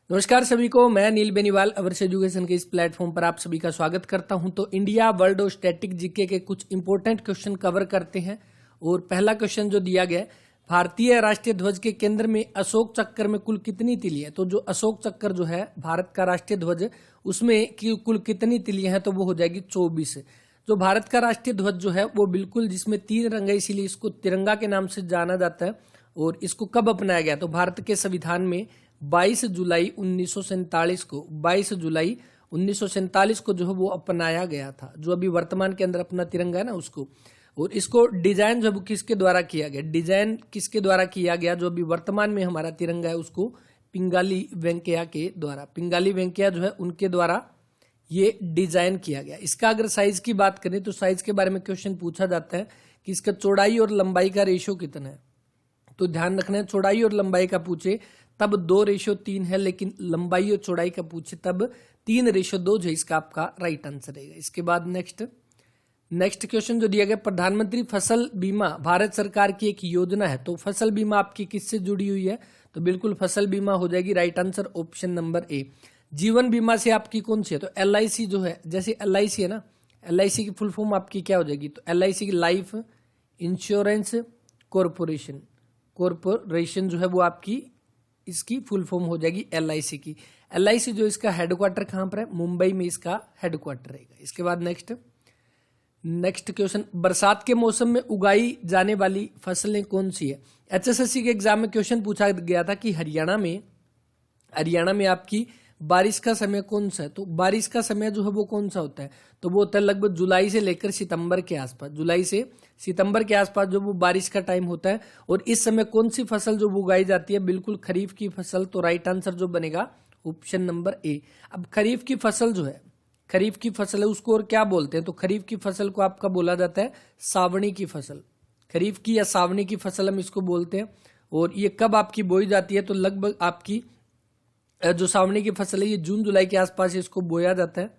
नमस्कार सभी को, मैं नील बेनीवाल अवर्स एजुकेशन के इस प्लेटफॉर्म पर आप सभी का स्वागत करता हूं। तो इंडिया वर्ल्ड और स्टैटिक जीके के कुछ इंपॉर्टेंट क्वेश्चन कवर करते हैं। और पहला क्वेश्चन जो दिया गया है, भारतीय राष्ट्रीय ध्वज के केंद्र में अशोक चक्र में कुल कितनी तिलियां है। तो जो अशोक चक्र जो है भारत का राष्ट्रीय ध्वज, उसमें कुल कितनी तिलियां हैं, तो वो हो जाएगी 24। जो भारत का राष्ट्रीय ध्वज जो है वो बिल्कुल जिसमें 3 रंग है, इसीलिए इसको तिरंगा के नाम से जाना जाता है। और इसको कब अपनाया गया, तो भारत के संविधान में 22 जुलाई 1947 को 22 जुलाई 1947 को जो है वो अपनाया गया था। जो अभी वर्तमान के अंदर अपना तिरंगा है ना, उसको। और इसको डिजाइन जो किसके द्वारा किया गया, डिजाइन किसके द्वारा किया गया, जो अभी वर्तमान में हमारा तिरंगा है उसको पिंगाली वेंकैया के द्वारा, पिंगाली वेंकैया जो है उनके द्वारा ये डिजाइन किया गया। इसका अगर साइज की बात करें तो साइज के बारे में क्वेश्चन पूछा जाता है कि इसका चौड़ाई और लंबाई का रेशियो कितना है। तो ध्यान रखना है, चौड़ाई और लंबाई का पूछे तब 2:3 है, लेकिन लंबाई और चौड़ाई का पूछे तब 3:2 जो इसका आपका राइट आंसर रहेगा। इसके बाद नेक्स्ट क्वेश्चन जो दिया गया, प्रधानमंत्री फसल बीमा भारत सरकार की एक योजना है। तो फसल बीमा आपकी किससे जुड़ी हुई है, तो बिल्कुल फसल बीमा हो जाएगी राइट आंसर ऑप्शन नंबर ए। जीवन बीमा से आपकी कौन सी है, तो LIC जो है, जैसे LIC है ना, LIC की फुल फॉर्म आपकी क्या हो जाएगी, तो LIC की लाइफ इंश्योरेंस कॉरपोरेशन जो है वो आपकी इसकी फुल फॉर्म हो जाएगी LIC की। LIC जो इसका हेडक्वार्टर कहां पर है, मुंबई में इसका हेडक्वार्टर रहेगा। इसके बाद नेक्स्ट क्वेश्चन, बरसात के मौसम में उगाई जाने वाली फसलें कौन सी है। HSSC के एग्जाम में क्वेश्चन पूछा गया था कि हरियाणा में आपकी बारिश का समय कौन सा है। तो बारिश का समय जो है वो कौन सा होता है, तो वो होता है लगभग जुलाई से लेकर सितंबर के आसपास, जुलाई से सितंबर के आसपास जो वो बारिश का टाइम होता है। और इस समय कौन सी फसल जो उगाई जाती है, बिल्कुल खरीफ की फसल। तो राइट आंसर जो बनेगा ऑप्शन नंबर ए। अब खरीफ की फसल जो है, खरीफ की फसल है उसको और क्या बोलते हैं, तो खरीफ की फसल को आपका बोला जाता है सावणी की फसल। खरीफ की या सावणी की फसल हम इसको बोलते हैं। और ये कब आपकी बोई जाती है, तो लगभग आपकी जो सावणी की फसल है ये जून जुलाई के आसपास इसको बोया जाता है,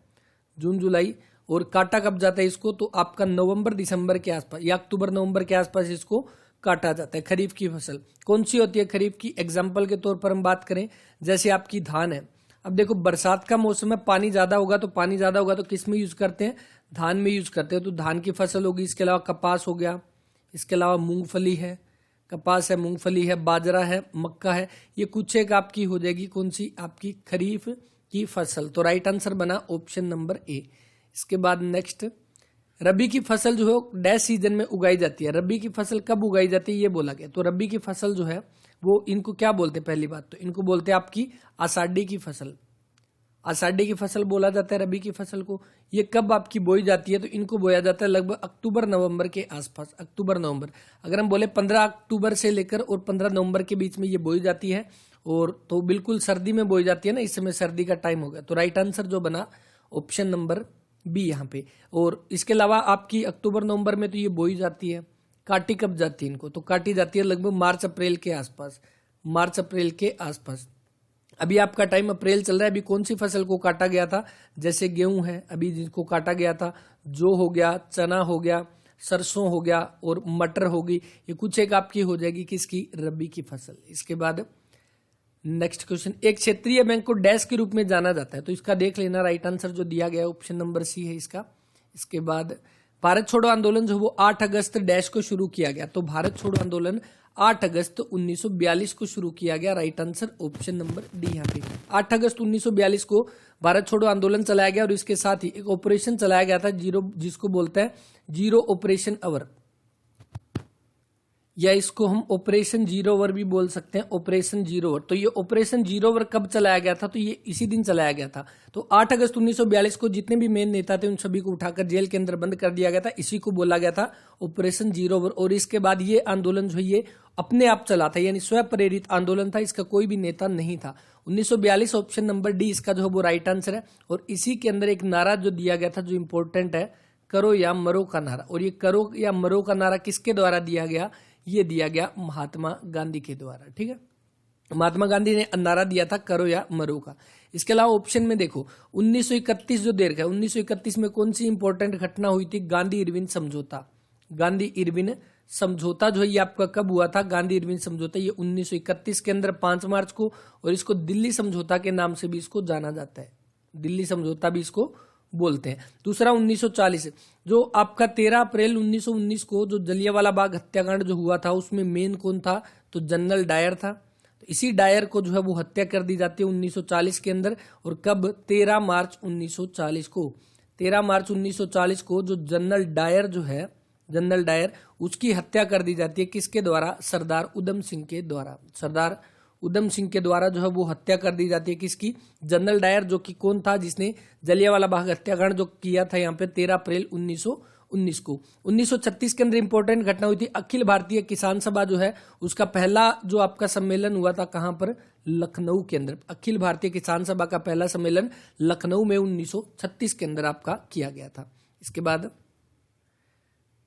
जून जुलाई। और काटा कब जाता है इसको, तो आपका नवंबर दिसंबर के आसपास या अक्टूबर नवंबर के आसपास इसको काटा जाता है। खरीफ की फसल कौन सी होती है खरीफ की, एग्जाम्पल के तौर पर हम बात करें, जैसे आपकी धान है। अब देखो बरसात का मौसम है, पानी ज्यादा होगा तो किस में यूज करते हैं, धान में यूज करते हैं। तो धान की फसल होगी। इसके अलावा कपास हो गया, इसके अलावा मूंगफली है, कपास है, मूंगफली है, बाजरा है, मक्का है। ये कुछ एक आपकी हो जाएगी कौन सी, आपकी खरीफ की फसल। तो राइट आंसर बना ऑप्शन नंबर ए। इसके बाद नेक्स्ट, रबी की फसल जो है डैश सीजन में उगाई जाती है। रबी की फसल कब उगाई जाती है ये बोला गया। तो रबी की फसल जो है वो इनको क्या बोलते हैं, पहली बात तो इनको बोलते हैं आपकी आषाढ़ी की फसल। आषाढ़ी की फसल बोला जाता है रबी की फसल को। ये कब आपकी बोई जाती है, तो इनको बोया जाता है लगभग अक्टूबर नवंबर के आसपास, अक्टूबर नवंबर। अगर हम बोले 15 अक्टूबर से लेकर और 15 नवंबर के बीच में ये बोई जाती है। और तो बिल्कुल सर्दी में बोई जाती है ना, इस समय सर्दी का टाइम हो गया। तो राइट आंसर जो बना ऑप्शन नंबर बी यहाँ पे। और इसके अलावा आपकी अक्टूबर नवंबर में तो ये बोई जाती है। काटी कब जाती है इनको, तो काटी जाती है लगभग मार्च अप्रैल के आसपास। अभी आपका टाइम अप्रैल चल रहा है। अभी कौन सी फसल को काटा गया था, जैसे गेहूं है अभी जिनको काटा गया था, जो हो गया, चना हो गया, सरसों हो गया और मटर होगी। ये कुछ एक आपकी हो जाएगी किसकी, रबी की फसल। इसके बाद नेक्स्ट क्वेश्चन, एक क्षेत्रीय बैंक को डैश के रूप में जाना जाता है। तो इसका देख लेना, राइट आंसर जो दिया गया है ऑप्शन नंबर सी है इसका। इसके बाद भारत छोड़ो आंदोलन जो वो 8 अगस्त डैश को शुरू किया गया। तो भारत छोड़ो आंदोलन 8 अगस्त 1942 को शुरू किया गया। Right answer option number D यहाँ पे। 8 अगस्त 1942 को भारत छोड़ो आंदोलन चलाया गया। और इसके साथ ही एक ऑपरेशन चलाया गया था जिसको बोलते हैं जीरो ऑपरेशन अवर, या इसको हम ऑपरेशन जीरो ओवर भी बोल सकते हैं, ऑपरेशन जीरो ओवर। तो ये ऑपरेशन जीरो ओवर कब चलाया गया था, तो ये इसी दिन चलाया गया था। तो 8 अगस्त 1942 को जितने भी मेन नेता थे उन सभी को उठाकर जेल के अंदर बंद कर दिया गया था। इसी को बोला गया था ऑपरेशन जीरो ओवर। और इसके बाद ये आंदोलन जो ये अपने आप चला था, यानी स्वयं प्रेरित आंदोलन था, इसका कोई भी नेता नहीं था। 1942 ऑप्शन नंबर डी इसका जो है वो राइट आंसर है। और इसी के अंदर एक नारा जो दिया गया था जो इंपॉर्टेंट है, करो या मरो का नारा। और ये करो या मरो का नारा किसके द्वारा दिया गया, ये दिया गया महात्मा गांधी के द्वारा। ठीक है, महात्मा गांधी ने नारा दिया था करो या मरो का। इसके अलावा ऑप्शन में देखो 1931 जो देर का, 1931 में कौन सी इंपॉर्टेंट घटना हुई थी, गांधी इरविन समझौता। गांधी इरविन समझौता जो है ये आपका कब हुआ था, गांधी इरविन समझौता, ये 1931 के अंदर 5 मार्च को, और इसको दिल्ली समझौता के नाम से भी इसको जाना जाता है, दिल्ली समझौता भी इसको बोलते हैं। दूसरा 1940, जो आपका 13 अप्रैल 1919 को जो जलियांवाला बाग हत्याकांड जो हुआ था उसमें मेन कौन था, तो जनरल डायर था। तो इसी डायर को जो है वो हत्या कर दी जाती है 1940 के अंदर, और कब, 13 मार्च 1940 को। 13 मार्च 1940 को जो जनरल डायर जो है, जनरल डायर, उसकी हत्या कर दी जाती है, किसके द्वारा, सरदार उधम सिंह के द्वारा। सरदार उधम सिंह के द्वारा जो है वो हत्या कर दी जाती है, किसकी, जनरल डायर, जो कि कौन था, जिसने जलियांवाला बाग हत्याकांड जो किया था यहाँ पे 13 अप्रैल 1919 को। 1936 के अंदर इंपॉर्टेंट घटना हुई थी, अखिल भारतीय किसान सभा जो है उसका पहला जो आपका सम्मेलन हुआ था, कहां पर, लखनऊ के अंदर। अखिल भारतीय किसान सभा का पहला सम्मेलन लखनऊ में 1936 के अंदर आपका किया गया था। इसके बाद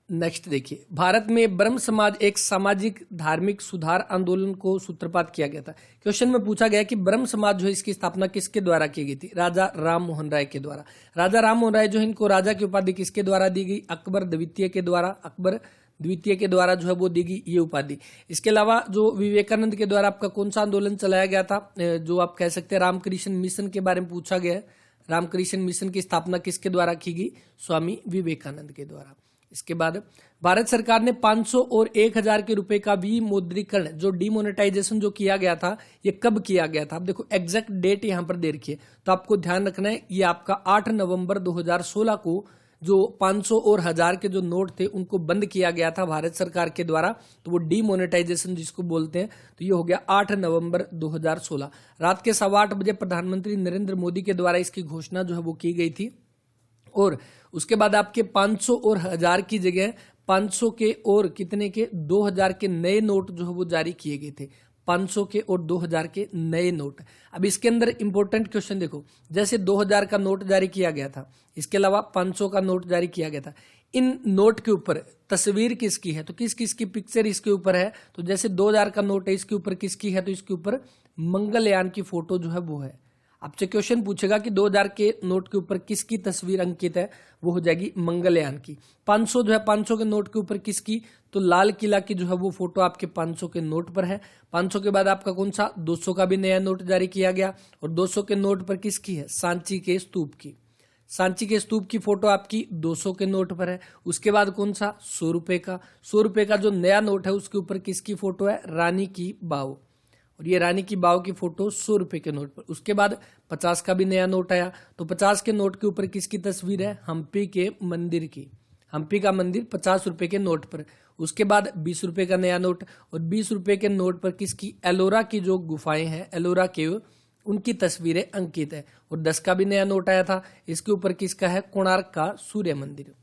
नेक्स्ट देखिए, भारत में ब्रह्म समाज एक सामाजिक धार्मिक सुधार आंदोलन को सूत्रपात किया गया था। क्वेश्चन में पूछा गया कि ब्रह्म समाज जो है इसकी स्थापना किसके द्वारा की गई थी, राजा राम मोहन राय के द्वारा। राजा राम मोहन राय जो है इनको राजा की उपाधि किसके द्वारा दी गई, अकबर द्वितीय के द्वारा, अकबर द्वितीय के द्वारा जो है वो दी गई ये उपाधि। इसके अलावा जो विवेकानंद के द्वारा आपका कौन सा आंदोलन चलाया गया था, जो आप कह सकते हैं रामकृष्ण मिशन के बारे में पूछा गया है। रामकृष्ण मिशन की स्थापना किसके द्वारा की गई, स्वामी विवेकानंद के द्वारा। इसके बाद भारत सरकार ने 500 और 1000 के रुपए का विमुद्रीकरण, जो डिमोनेटाइजेशन जो किया गया था, ये कब किया गया था। आप देखो एग्जैक्ट डेट यहां पर दे रखी है, तो आपको ध्यान रखना है, ये आपका 8 नवंबर 2016 को जो 500 और 1000 के जो नोट थे उनको बंद किया गया था भारत सरकार के द्वारा, तो वो डिमोनेटाइजेशन जिसको बोलते हैं, तो ये हो गया 8 नवंबर 2016। रात के 8:15 बजे प्रधानमंत्री नरेंद्र मोदी के द्वारा इसकी घोषणा जो है वो की गई थी। और उसके बाद आपके 500 और 1000 की जगह 500 के और कितने के, 2000 के नए नोट जो है वो जारी किए गए थे। 500 के और 2000 के नए नोट। अब इसके अंदर इंपॉर्टेंट क्वेश्चन देखो, जैसे 2000 का नोट जारी किया गया था, इसके अलावा 500 का नोट जारी किया गया था, इन नोट के ऊपर तस्वीर किसकी है, तो किस किस की पिक्चर इसके ऊपर है। तो जैसे 2000 का नोट है, इसके ऊपर किसकी है, तो इसके ऊपर मंगलयान की फोटो जो है वो है। आपसे क्वेश्चन पूछेगा कि 2000 के नोट के ऊपर किसकी तस्वीर अंकित है, वो हो जाएगी मंगलयान की। 500 जो है, 500 के नोट के ऊपर किसकी, तो लाल किला की जो है वो फोटो आपके 500 के नोट पर है। 500 के बाद आपका कौन सा, 200 का भी नया नोट जारी किया गया, और 200 के नोट पर किसकी है, सांची के स्तूप की। सांची के स्तूप की फोटो आपकी 200 के नोट पर है। उसके बाद कौन सा, 100 रुपए का। 100 रुपए का जो नया नोट है उसके ऊपर किसकी फोटो है, रानी की बाव, और ये रानी की बाव की फोटो 100 रुपए के नोट पर। उसके बाद 50 का भी नया नोट आया, तो 50 के नोट के ऊपर किसकी तस्वीर है, हम्पी के मंदिर की। हम्पी का मंदिर 50 रुपए के नोट पर। उसके बाद 20 रुपए का नया नोट, और 20 रुपए के नोट पर किसकी, एलोरा की जो गुफाएं हैं, एलोरा केव, उनकी तस्वीरें अंकित है। और 10 का भी नया नोट आया था, इसके ऊपर किसका है, कोणार्क का सूर्य मंदिर।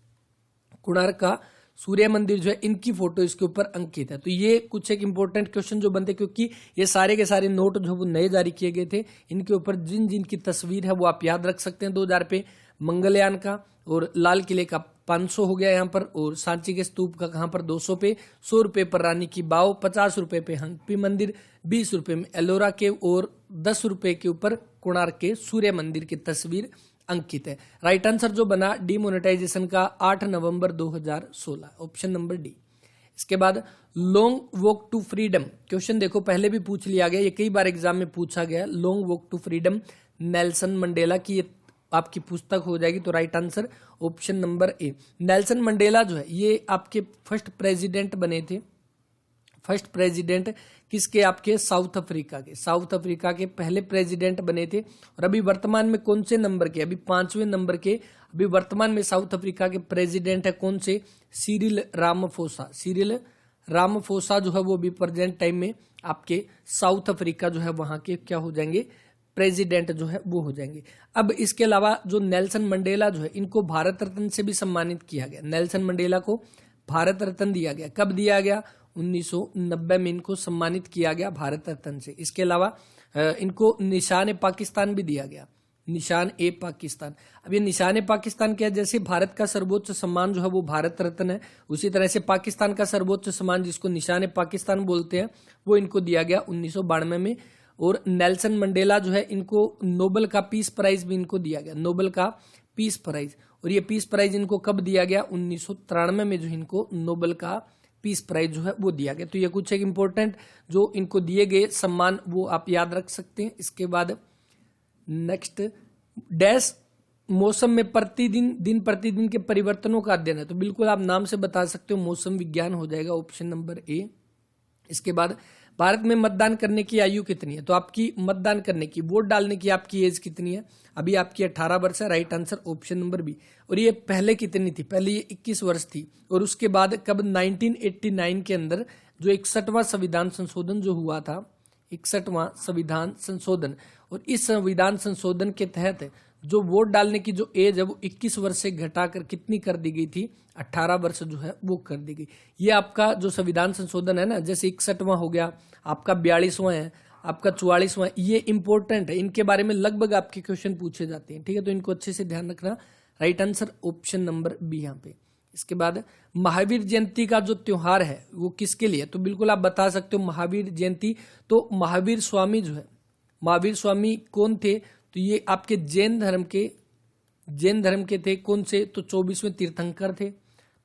कोणार्क का सूर्य मंदिर जो है, इनकी फोटो इसके ऊपर अंकित है। तो ये कुछ एक इंपॉर्टेंट क्वेश्चन जो बनते, क्योंकि ये सारे के सारे नोट जो वो नए जारी किए गए थे, इनके ऊपर जिन जिन की तस्वीर है वो आप याद रख सकते हैं। 2000 पे मंगलयान का, और लाल किले का 500 हो गया यहाँ पर, और सांची के स्तूप का कहाँ पर, 200 पे। 100 रुपए पर रानी की बाव, 50 रुपए पे हम्पी मंदिर, 20 रुपए में एलोरा केव, और 10 रुपए के ऊपर कोणार्क के सूर्य मंदिर की तस्वीर अंकित है। राइट आंसर जो बना डिमोनेटाइजेशन का 8 नवंबर 2016, ऑप्शन नंबर डी। इसके बाद long walk to freedom, question देखो पहले भी पूछ लिया गया, ये कई बार एग्जाम में पूछा गया। Long walk to freedom Nelson Mandela की ये आपकी पुस्तक हो जाएगी, तो right answer option number A. Nelson Mandela जो है ये आपके फर्स्ट प्रेसिडेंट बने थे। फर्स्ट प्रेसिडेंट किसके, आपके साउथ अफ्रीका के। साउथ अफ्रीका के पहले प्रेसिडेंट बने थे। और अभी वर्तमान में कौन से नंबर के, अभी 5वें नंबर के अभी वर्तमान में साउथ अफ्रीका के प्रेसिडेंट है कौन से, सिरिल रामाफोसा। सिरिल रामाफोसा जो है वो भी प्रेजेंट टाइम में आपके साउथ अफ्रीका जो है वहां के क्या हो जाएंगे, प्रेसिडेंट जो है वो हो जाएंगे। अब इसके अलावा जो नेल्सन मंडेला जो है, इनको भारत रत्न से भी सम्मानित किया गया। नेल्सन मंडेला को भारत रत्न दिया गया, कब दिया गया, 1990 में इनको सम्मानित किया गया भारत रत्न से। इसके अलावा इनको निशान ए पाकिस्तान भी दिया गया, निशान ए पाकिस्तान। अब ये निशान ए पाकिस्तान क्या है, जैसे भारत का सर्वोच्च सम्मान जो है वो भारत रत्न है, उसी तरह से पाकिस्तान का सर्वोच्च सम्मान जिसको निशान ए पाकिस्तान बोलते हैं वो इनको दिया गया 1992 में। और नेल्सन मंडेला जो है इनको नोबेल का पीस प्राइज भी इनको दिया गया, नोबेल का पीस प्राइज। और ये पीस प्राइज इनको कब दिया गया, 1993 में जो इनको नोबेल का पीस प्राइज जो है वो दिया गया। तो ये कुछ एक इंपॉर्टेंट जो इनको दिए गए सम्मान वो आप याद रख सकते हैं। इसके बाद नेक्स्ट डैश मौसम में दिन प्रतिदिन के परिवर्तनों का अध्ययन है। तो बिल्कुल आप नाम से बता सकते हो, मौसम विज्ञान हो जाएगा ऑप्शन नंबर ए। इसके बाद भारत में मतदान करने की आयु कितनी है? तो आपकी मतदान करने की, वोट डालने की आपकी एज कितनी है? अभी आपकी 18 वर्ष है, right answer option number B. और ये पहले कितनी थी? पहले ये 21 वर्ष थी। और उसके बाद कब 1989 के अंदर जो 61वां संविधान संशोधन जो हुआ था, 61वां संविधान संशोधन, और इस संविधान संशोधन के तहत जो वोट डालने की जो एज है वो 21 वर्ष से घटाकर कितनी कर दी गई थी? 18 वर्ष जो है वो कर दी गई। ये आपका जो संविधान संशोधन है ना, जैसे 61वां हो गया, आपका 42वां है, आपका 44वां है, ये इंपॉर्टेंट है। इनके बारे में लगभग आपके क्वेश्चन पूछे जाते हैं, ठीक है? तो इनको अच्छे से ध्यान रखना। Right answer option number B यहाँ पे। इसके बाद महावीर जयंती का जो त्योहार है वो किसके लिए? तो बिल्कुल आप बता सकते हो महावीर जयंती। तो महावीर स्वामी जो है, महावीर स्वामी कौन थे? तो ये आपके जैन धर्म के थे। कौन से? तो 24वें तीर्थंकर थे।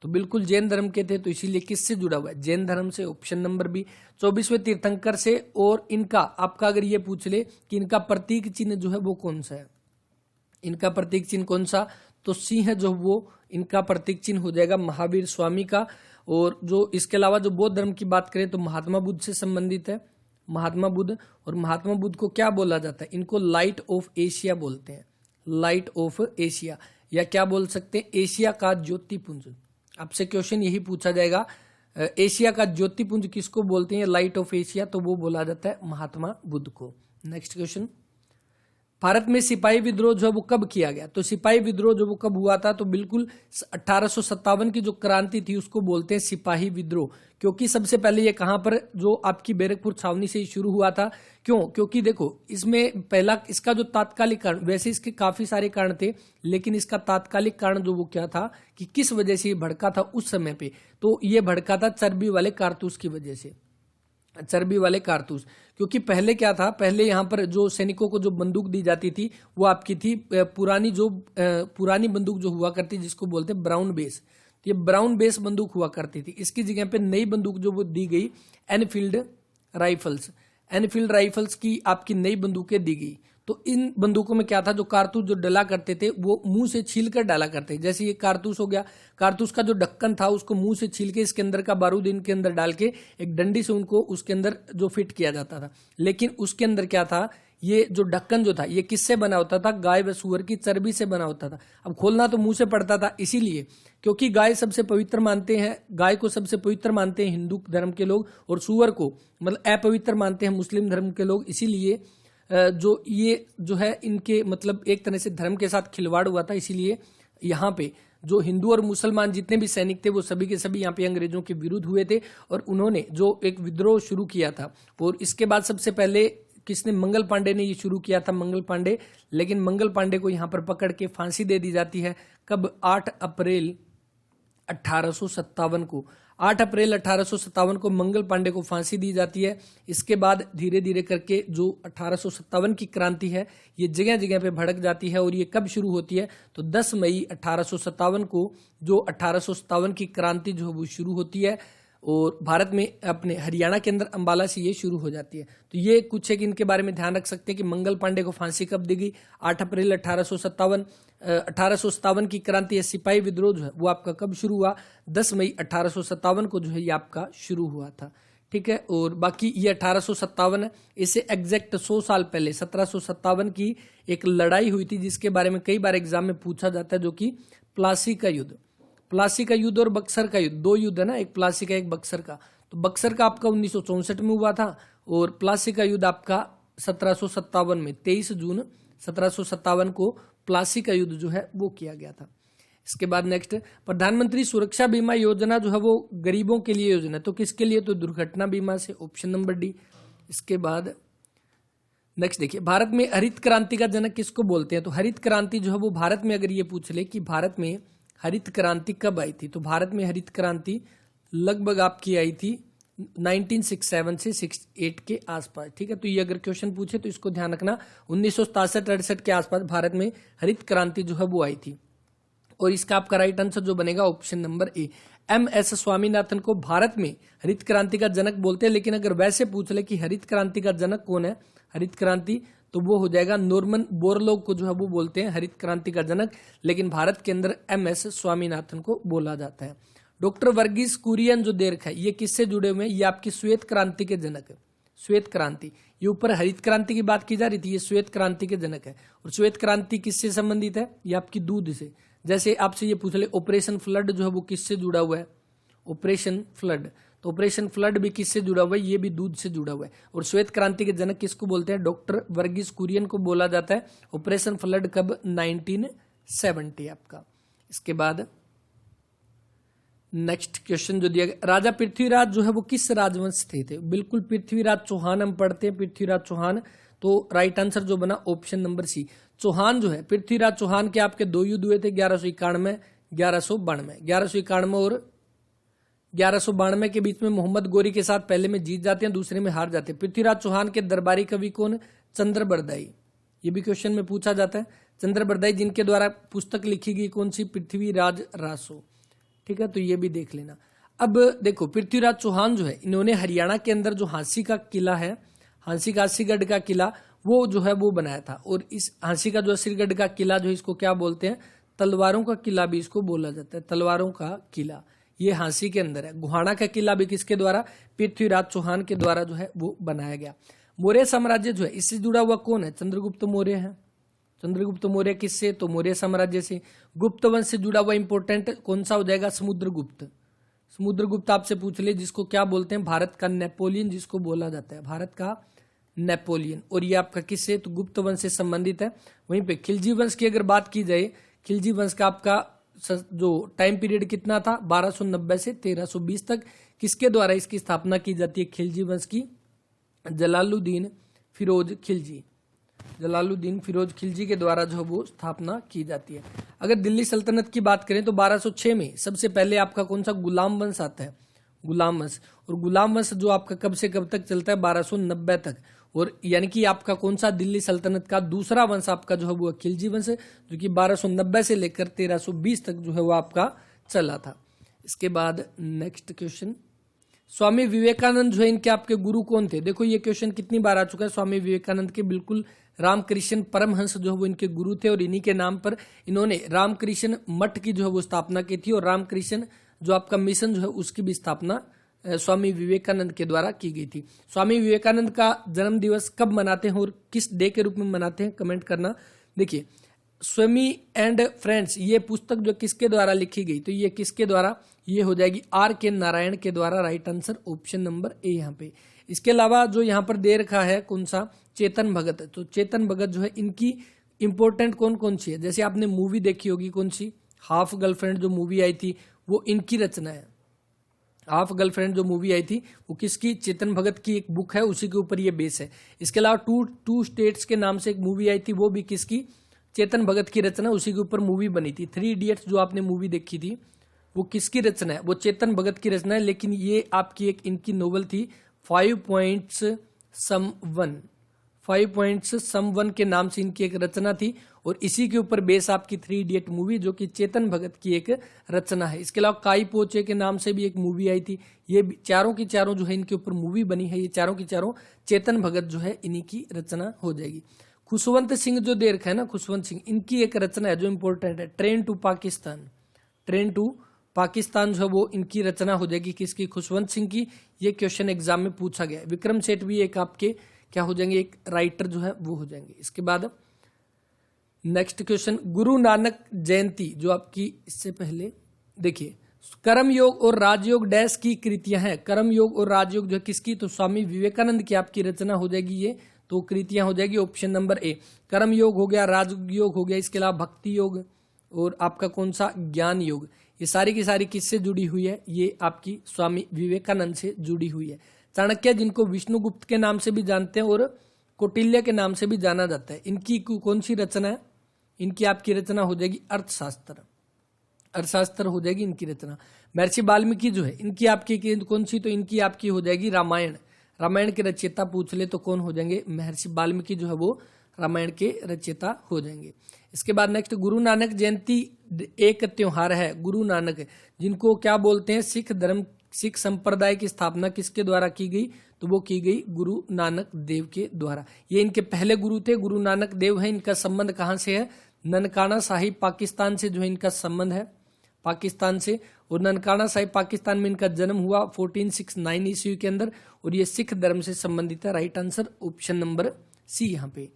तो बिल्कुल जैन धर्म के थे, तो इसीलिए किससे जुड़ा हुआ है? जैन धर्म से, ऑप्शन नंबर बी, 24वें तीर्थंकर से। और इनका आपका अगर ये पूछ ले कि इनका प्रतीक चिन्ह जो है वो कौन सा है, इनका प्रतीक चिन्ह कौन सा? तो सिंह जो वो इनका प्रतीक चिन्ह हो जाएगा महावीर स्वामी का। और जो इसके अलावा जो बौद्ध धर्म की बात करें तो महात्मा बुद्ध से संबंधित है, महात्मा बुद्ध। और महात्मा बुद्ध को क्या बोला जाता है? इनको लाइट ऑफ एशिया बोलते हैं, लाइट ऑफ एशिया, या क्या बोल सकते हैं? एशिया का ज्योतिपुंज। आपसे क्वेश्चन यही पूछा जाएगा, एशिया का ज्योतिपुंज किसको बोलते हैं? Light of Asia. तो वो बोला जाता है महात्मा बुद्ध को। नेक्स्ट क्वेश्चन, भारत में सिपाही विद्रोह जो है वो कब किया गया? तो सिपाही विद्रोह जो वो कब हुआ था? तो बिल्कुल 1857 की जो क्रांति थी उसको बोलते हैं सिपाही विद्रोह। क्योंकि सबसे पहले ये कहां पर, जो आपकी बैरकपुर छावनी से शुरू हुआ था। क्यों? क्योंकि देखो इसमें पहला इसका जो तात्कालिक कारण, वैसे इसके काफी सारे कारण थे, लेकिन इसका तात्कालिक कारण जो वो क्या था कि किस वजह से ये भड़का था उस समय पे? तो ये भड़का था चर्बी वाले कारतूस की वजह से, चर्बी वाले कारतूस। क्योंकि पहले क्या था, पहले यहाँ पर जो सैनिकों को जो बंदूक दी जाती थी वो आपकी थी पुरानी बंदूक जो हुआ करती जिसको बोलते हैं ब्राउन बेस। तो ये ब्राउन बेस बंदूक हुआ करती थी। इसकी जगह पे नई बंदूक जो वो दी गई एनफील्ड राइफल्स की आपकी नई बंदूकें दी गई। तो इन बंदूकों में क्या था, जो कारतूस जो डला करते थे वो मुंह से छील कर डाला करते थे। जैसे ये कारतूस हो गया, कारतूस का जो ढक्कन था उसको मुंह से छील के इसके अंदर का बारूद इनके अंदर डाल के एक डंडी से उनको उसके अंदर जो फिट किया जाता था। लेकिन उसके अंदर क्या था, ये जो ढक्कन जो था ये किससे बना होता था? गाय व सूअर की चर्बी से बना होता था। अब खोलना तो मुंह से पड़ता था, इसीलिए क्योंकि गाय सबसे पवित्र मानते हैं, गाय को सबसे पवित्र मानते हैं हिंदू धर्म के लोग, और सूअर को मतलब अपवित्र मानते हैं मुस्लिम धर्म के लोग। इसीलिए जो ये जो है इनके मतलब एक तरह से धर्म के साथ खिलवाड़ हुआ था। इसीलिए यहाँ पे जो हिंदू और मुसलमान जितने भी सैनिक थे वो सभी के सभी यहाँ पे अंग्रेजों के विरुद्ध हुए थे, और उन्होंने जो एक विद्रोह शुरू किया था। और इसके बाद सबसे पहले किसने? मंगल पांडे ने ये शुरू किया था, मंगल पांडे। लेकिन मंगल पांडे को यहाँ पर पकड़ के फांसी दे दी जाती है। कब? 8 अप्रैल 1857 को। 8 अप्रैल 1857 को मंगल पांडे को फांसी दी जाती है। इसके बाद धीरे धीरे करके जो 1857 की क्रांति है ये जगह जगह पे भड़क जाती है। और ये कब शुरू होती है? तो 10 मई 1857 को जो 1857 की क्रांति जो है वो शुरू होती है, और भारत में अपने हरियाणा के अंदर अंबाला से ये शुरू हो जाती है। तो ये कुछ है कि इनके बारे में ध्यान रख सकते हैं कि मंगल पांडे को फांसी कब दी गई? 8 अप्रैल 1857 की क्रांति या सिपाही विद्रोह जो है वो आपका कब शुरू हुआ? 10 मई 1857 को जो है ये आपका शुरू हुआ था, ठीक है। और बाकी ये 1857 है, इससे एग्जैक्ट 100 साल पहले 1757 की एक लड़ाई हुई थी जिसके बारे में कई बार एग्जाम में पूछा जाता है, जो कि प्लासी का युद्ध। प्लासी का युद्ध और बक्सर का युद्ध, दो युद्ध है ना, एक प्लासी का एक बक्सर का। तो बक्सर का आपका 1964 में हुआ था, और प्लासी का युद्ध आपका 1757 में 23 जून 1757 को प्लासी का युद्ध जो है वो किया गया था। इसके बाद नेक्स्ट, प्रधानमंत्री सुरक्षा बीमा योजना जो है वो गरीबों के लिए योजना है, तो किसके लिए? तो दुर्घटना बीमा से, ऑप्शन नंबर डी। इसके बाद नेक्स्ट देखिए, भारत में हरित क्रांति का जनक किसको बोलते हैं? तो हरित क्रांति जो है वो भारत में अगर ये पूछ ले कि भारत में हरित क्रांति कब आई थी, तो भारत में हरित क्रांति लगभग आपकी आई थी 1967 से 68 के आसपास, ठीक है। तो ये अगर क्वेश्चन पूछे तो इसको ध्यान रखना, 1967-68 के आसपास भारत में हरित क्रांति जो है वो आई थी। और इसका आपका राइट आंसर जो बनेगा ऑप्शन नंबर ए, MS स्वामीनाथन को भारत में हरित क्रांति का जनक बोलते हैं, लेकिन अगर वैसे पूछ ले कि हरित क्रांति का जनक कौन है, हरित क्रांति, तो वो हो जाएगा नॉर्मन बोरलॉग को जो है वो बोलते हैं हरित क्रांति का जनक, लेकिन भारत के अंदर MS स्वामीनाथन को बोला जाता है। डॉक्टर वर्गीस कुरियन जो दे रखा है ये किससे जुड़े हुए हैं, ये आपकी श्वेत क्रांति के जनक है। श्वेत क्रांति, ये ऊपर हरित क्रांति की बात की जा रही थी, ये श्वेत क्रांति के जनक है। और श्वेत क्रांति किससे संबंधित है, ये आपकी दूध से। जैसे आपसे ये पूछ ले ऑपरेशन फ्लड जो है वो किससे जुड़ा हुआ है, ऑपरेशन फ्लड, तो ऑपरेशन फ्लड भी किससे जुड़ा हुआ है, ये भी दूध से जुड़ा हुआ है। और श्वेत क्रांति के जनक किसको बोलते हैं, डॉक्टर वर्गीस कुरियन को बोला जाता है। ऑपरेशन फ्लड कब, 1970 आपका। इसके बाद नेक्स्ट क्वेश्चन जो दिया गया, राजा पृथ्वीराज जो है वो किस राजवंश से थे, बिल्कुल पृथ्वीराज चौहान हम पढ़ते हैं, पृथ्वीराज चौहान, तो राइट आंसर जो बना ऑप्शन नंबर सी। चौहान जो है, पृथ्वीराज चौहान के आपके दो युद्ध हुए थे, 1191 1192, 1191 और 1192 के बीच में मोहम्मद गोरी के साथ पहले में जीत जाते हैं, दूसरे में हार जाते हैं। पृथ्वीराज चौहान के दरबारी कवि कौन, चंद्रबरदाई, ये भी क्वेश्चन में पूछा जाता है। चंद्रबरदाई जिनके द्वारा पुस्तक लिखी गई कौन सी, पृथ्वीराज रासो, ठीक है, तो ये भी देख लेना। अब देखो पृथ्वीराज चौहान जो है, इन्होंने हरियाणा के अंदर जो हांसी का किला है, हांसी का अस्सीगढ़ का किला, वो जो है वो बनाया था। और इस हांसी का जो अस्सीगढ़ का किला जो इसको क्या बोलते हैं, तलवारों का किला भी इसको बोला जाता है, तलवारों का किला, ये हांसी के अंदर है। गुहाना का किला भी किसके द्वारा, पृथ्वीराज चौहान के द्वारा जो है वो बनाया गया। मौर्य साम्राज्य जो है इससे जुड़ा हुआ कौन है, चंद्रगुप्त मौर्य है। चंद्रगुप्त मौर्य किससे, तो मौर्य साम्राज्य से। गुप्त वंश से जुड़ा हुआ इंपोर्टेंट कौन सा हो जाएगा, समुद्रगुप्त। समुद्रगुप्त आपसे पूछ ले, जिसको क्या बोलते हैं, भारत का नेपोलियन जिसको बोला जाता है, भारत का नेपोलियन। और ये आपका किससे, तो गुप्त वंश से संबंधित है। वहीं पे खिलजी वंश की अगर बात की जाए, खिलजी वंश का आपका जो टाइम पीरियड कितना था, 1290 से 1320 तक। किसके द्वारा इसकी स्थापना की जाती है खिलजी वंश की, जलालुद्दीन फिरोज खिलजी, जलालुद्दीन फिरोज खिलजी के द्वारा जो वो स्थापना की जाती है। अगर दिल्ली सल्तनत की बात करें तो 1206 में सबसे पहले आपका कौन सा, गुलाम वंश आता है, गुलाम वंश। और गुलाम वंश जो आपका कब से कब तक चलता है, 1290 तक। और यानी कि आपका कौन सा, दिल्ली सल्तनत का दूसरा वंश आपका जो है वो खिलजी वंश है, जो कि 1290 से लेकर 1320 तक जो है वो आपका चला था। इसके बाद नेक्स्ट क्वेश्चन, स्वामी विवेकानंद जो है इनके आपके गुरु कौन थे। देखो ये क्वेश्चन कितनी बार आ चुका है, स्वामी विवेकानंद के बिल्कुल रामकृष्ण परमहंस जो है वो इनके गुरु थे। और इन्हीं के नाम पर इन्होंने रामकृष्ण मठ की जो है वो स्थापना की थी। और रामकृष्ण जो आपका मिशन जो है उसकी भी स्थापना स्वामी विवेकानंद के द्वारा की गई थी। स्वामी विवेकानंद का जन्म दिवस कब मनाते हैं और किस डे के रूप में मनाते हैं, कमेंट करना। देखिए स्वामी एंड फ्रेंड्स, ये पुस्तक जो किसके द्वारा लिखी गई, तो ये किसके द्वारा, ये हो जाएगी R.K. नारायण के द्वारा। राइट आंसर ऑप्शन नंबर ए यहाँ पे। इसके अलावा जो यहाँ पर दे रखा है कौन सा, चेतन भगत, तो चेतन भगत जो है इनकी इंपॉर्टेंट कौन कौन सी है। जैसे आपने मूवी देखी होगी कौन सी, हाफ गर्लफ्रेंड जो मूवी आई थी वो इनकी रचना है। हाफ गर्लफ्रेंड जो मूवी आई थी वो किसकी, चेतन भगत की एक बुक है, उसी के ऊपर ये बेस है। इसके अलावा टू स्टेट्स के नाम से एक मूवी आई थी, वो भी किसकी, चेतन भगत की रचना, उसी के ऊपर मूवी बनी थी। 3 इडियट्स जो आपने मूवी देखी थी वो किसकी रचना है, वो चेतन भगत की रचना है। लेकिन ये आपकी एक इनकी नोवेल थी 5 पॉइंट्स सम वन के नाम से इनकी एक रचना थी। और इसी के ऊपर बेस आपकी 3 इडियट मूवी जो कि चेतन भगत की एक रचना है। इसके अलावा काई पोचे के नाम से भी एक मूवी आई थी, ये चारों की चारों जो है इनके ऊपर मूवी बनी है। ये चारों की चारों चेतन भगत जो है इन्हीं की रचना हो जाएगी। खुशवंत सिंह जो दे रखा है ना, खुशवंत सिंह, इनकी एक रचना है जो इंपॉर्टेंट है, train to Pakistan. Train to Pakistan जो है वो इनकी रचना हो जाएगी, किसकी, खुशवंत सिंह की। ये क्वेश्चन एग्जाम में पूछा गया है। विक्रम सेठ भी एक आपके क्या हो जाएंगे, एक राइटर जो है वो हो जाएंगे। इसके बाद नेक्स्ट क्वेश्चन, गुरु नानक जयंती जो आपकी, इससे पहले देखिए कर्म योग और राजयोग डैश की कृतियां हैं। कर्म योग और राजयोग जो है किसकी, तो स्वामी विवेकानंद की आपकी रचना हो जाएगी। ये तो कृतियां हो जाएगी ऑप्शन नंबर ए। कर्म योग हो गया, राजयोग हो गया, इसके अलावा भक्ति योग और आपका कौन सा, ज्ञान योग। ये सारी की सारी किससे जुड़ी हुई है, ये आपकी स्वामी विवेकानंद से जुड़ी हुई है। चाणक्य जिनको विष्णुगुप्त के नाम से भी जानते हैं और कौटिल्य के नाम से भी जाना जाता है, इनकी कौन सी रचना है, इनकी आपकी रचना हो जाएगी अर्थशास्त्र। अर्थशास्त्र हो जाएगी इनकी रचना। महर्षि वाल्मीकि जो है इनकी आपकी कौन सी, तो इनकी आपकी हो जाएगी रामायण। रामायण के रचयिता पूछ ले तो कौन हो जाएंगे, महर्षि वाल्मीकि जो है वो रामायण के रचयिता हो जाएंगे। इसके बाद नेक्स्ट, गुरु नानक जयंती एक त्योहार है। गुरु नानक जिनको क्या बोलते हैं, सिख धर्म, सिख संप्रदाय की स्थापना किसके द्वारा की गई, तो वो की गई गुरु नानक देव के द्वारा। ये इनके पहले गुरु थे, गुरु नानक देव है। इनका संबंध कहाँ से है, ननकाना साहिब पाकिस्तान से जो है इनका संबंध है, पाकिस्तान से। और ननकाना साहिब पाकिस्तान में इनका जन्म हुआ 1469 ईस्वी के अंदर, और ये सिख धर्म से संबंधित है। Right answer option number C यहाँ पे।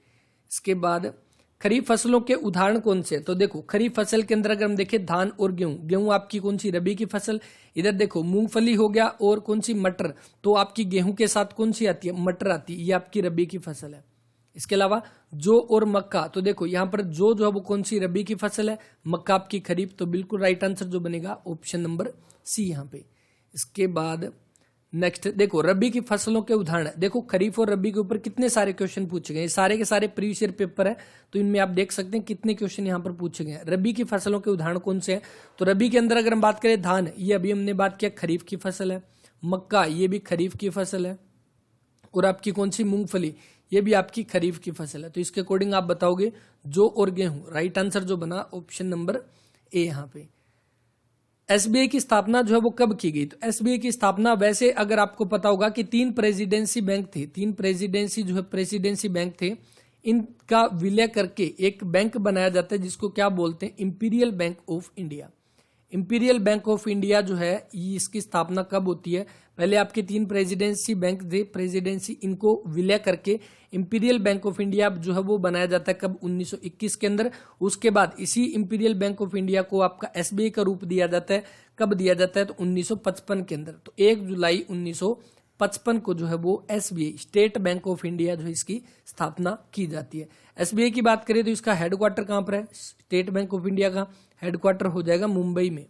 इसके बाद खरीफ फसलों के उदाहरण कौन से, तो देखो खरीफ फसल के अंदर अगर हम देखें धान और गेहूं, गेहूं आपकी कौन सी, रबी की फसल। इधर देखो मूंगफली हो गया और कौन सी, मटर, तो आपकी गेहूं के साथ कौन सी आती है, मटर आती है, ये आपकी रबी की फसल है। इसके अलावा जौ और मक्का, तो देखो यहाँ पर जो है वो कौन सी, रबी की फसल है, मक्का आपकी खरीफ। तो बिल्कुल राइट आंसर जो बनेगा ऑप्शन नंबर सी यहाँ पे। इसके बाद नेक्स्ट देखो रबी की फसलों के उदाहरण, देखो खरीफ और रबी के ऊपर कितने सारे क्वेश्चन पूछे गए, सारे के सारे प्रीवियस ईयर पेपर है, तो इनमें आप देख सकते हैं कितने क्वेश्चन यहाँ पर पूछे गए हैं। रबी की फसलों के उदाहरण कौन से हैं, तो रबी के अंदर अगर हम बात करें धान, ये अभी हमने बात किया खरीफ की फसल है। मक्का ये भी खरीफ की फसल है, और आपकी कौन सी, मूंगफली, ये भी आपकी खरीफ की फसल है। तो इसके अकॉर्डिंग आप बताओगे जौ और गेहूं। राइट आंसर जो बना ऑप्शन नंबर ए यहाँ पे। एसबीआई की स्थापना जो है वो कब की गई, तो एसबीआई की स्थापना, वैसे अगर आपको पता होगा कि 3 प्रेसिडेंसी बैंक थे, 3 प्रेसिडेंसी जो है प्रेसिडेंसी बैंक थे, इनका विलय करके एक बैंक बनाया जाता है जिसको क्या बोलते हैं, imperial bank of India. Imperial bank of India जो है इसकी स्थापना कब होती है, पहले आपके 3 प्रेसिडेंसी बैंक थे, प्रेसिडेंसी इनको विलय करके इंपीरियल बैंक ऑफ इंडिया जो है वो बनाया जाता है कब, 1921 के अंदर। उसके बाद इसी इंपीरियल बैंक ऑफ इंडिया को आपका एसबीआई का रूप दिया जाता है, कब दिया जाता है, तो 1955 के अंदर। तो 1 जुलाई 1955 को जो है वो SBI, state bank of India जो है इसकी स्थापना की जाती है। एसबीआई की बात करें तो इसका हेडक्वार्टर कहाँ पर है, स्टेट बैंक ऑफ इंडिया का हेडक्वार्टर हो जाएगा मुंबई में,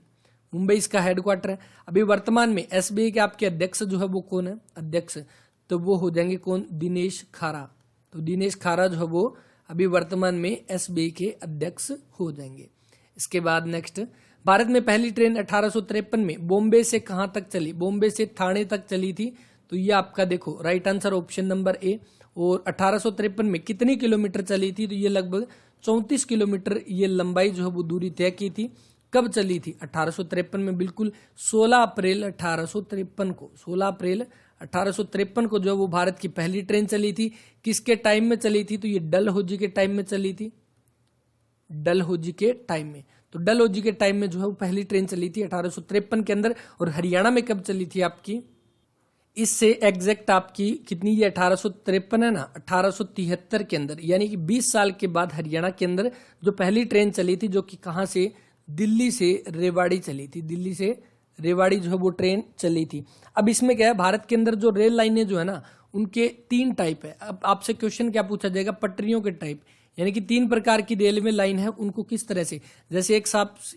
मुंबई इसका हेडक्वार्टर है। अभी वर्तमान में एसबीआई के आपके अध्यक्ष जो है वो कौन है, अध्यक्ष, तो वो हो जाएंगे कौन, दिनेश खारा। तो दिनेश खारा जो है वो अभी वर्तमान में एसबीआई के अध्यक्ष हो जाएंगे। इसके बाद नेक्स्ट, भारत में पहली ट्रेन 1853 में बॉम्बे से कहां तक चली, बॉम्बे से ठाणे तक चली थी। तो ये आपका देखो राइट आंसर ऑप्शन नंबर ए। और 1853 में कितनी किलोमीटर चली थी, तो ये लगभग 34 किलोमीटर ये लंबाई जो है वो दूरी तय की थी। कब चली थी, 1853 में, बिल्कुल 16 अप्रैल 1853 को, 16 अप्रैल 1853 को जो वो भारत की पहली ट्रेन चली थी। किसके टाइम में चली थी, तो ये डलहौजी के टाइम में चली थी, डलहौजी के टाइम में। तो डलहौजी के टाइम में जो है वो पहली ट्रेन चली थी 1853 के अंदर। और हरियाणा में कब चली थी आपकी, इससे एग्जैक्ट आपकी कितनी, ये 1853 है ना, 1873 के अंदर, यानी कि 20 साल के बाद हरियाणा के अंदर जो पहली ट्रेन चली थी, जो कि कहाँ से, दिल्ली से रेवाड़ी चली थी, दिल्ली से रेवाड़ी जो है वो ट्रेन चली थी। अब इसमें क्या है, भारत के अंदर जो रेल लाइनें जो है ना, उनके 3 टाइप है। अब आपसे क्वेश्चन क्या पूछा जाएगा, पटरियों के टाइप, यानी कि 3 प्रकार की रेलवे लाइन है, उनको किस तरह से, जैसे